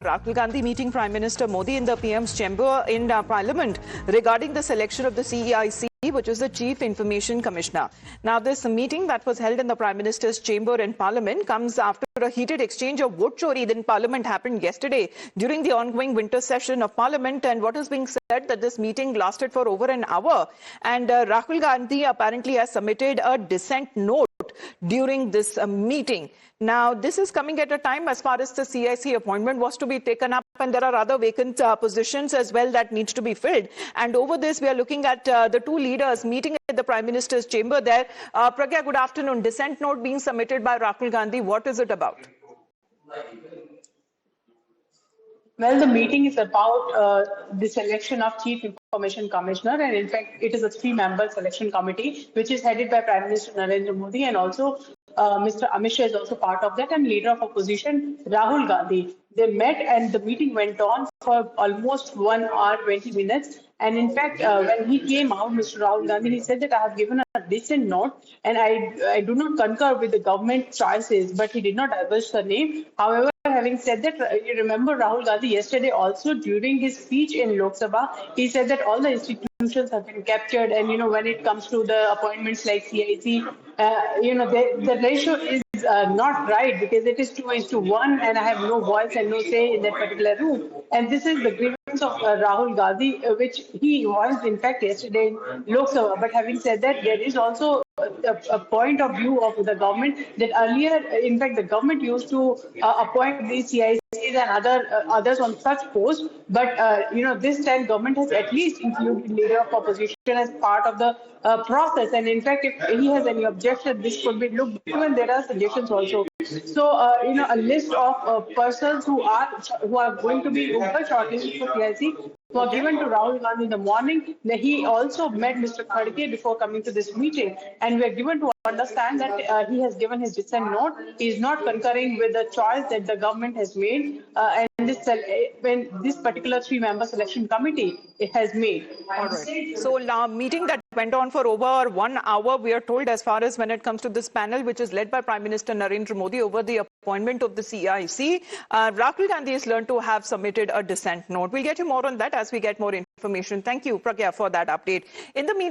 Rahul Gandhi meeting Prime Minister Modi in the PM's chamber in Parliament regarding the selection of the CEIC, which is the Chief Information Commissioner. Now, this meeting that was held in the Prime Minister's chamber in Parliament comes after a heated exchange of vote chori in Parliament happened yesterday during the ongoing winter session of Parliament. And what is being said that this meeting lasted for over an hour. And Rahul Gandhi apparently has submitted a dissent note during this meeting. Now, this is coming at a time as far as the CIC appointment was to be taken up, and there are other vacant positions as well that needs to be filled. And over this, we are looking at the two leaders meeting at the Prime Minister's chamber there. Pragya, good afternoon. Dissent note being submitted by Rahul Gandhi. What is it about? Well, the meeting is about the selection of Chief Information Commissioner, and in fact, it is a 3-member selection committee, which is headed by Prime Minister Narendra Modi, and also Mr. Amit Shah is also part of that, and leader of opposition Rahul Gandhi. They met, and the meeting went on for almost 1 hour 20 minutes. And in fact, when he came out, Mr. Rahul Gandhi, he said that I have given a dissent note, and I do not concur with the government choices, but he did not divulge the name. However, having said that, you remember Rahul Gandhi yesterday also during his speech in Lok Sabha, he said that all the institutions have been captured, and when it comes to the appointments like CIC, the ratio is not right, because it is 2:1, and I have no voice and no say in that particular room. And this is the grievance of Rahul Gandhi, which he voiced in fact yesterday in Lok Sabha. But having said that, there is also a point of view of the government that earlier, in fact, the government used to appoint these CICs and others on such posts. But this time government has at least included leader of opposition as part of the process. And in fact, if he has any objection, this could be looked into, and there are suggestions also. So a list of persons who are going to be shortlisted for CIC were given to Rahul Gandhi in the morning. He also met Mr. Khadge before coming to this meeting, and we are given to understand that he has given his dissent note. He is not concurring with the choice that the government has made, and this particular 3-member selection committee has made. All right. So, meeting that went on for over 1 hour, we are told, as far as when it comes to this panel, which is led by Prime Minister Narendra Modi over the appointment of the CIC. Rahul Gandhi is learned to have submitted a dissent note. We'll get you more on that as we get more information. Thank you, Pragya, for that update. In the meantime,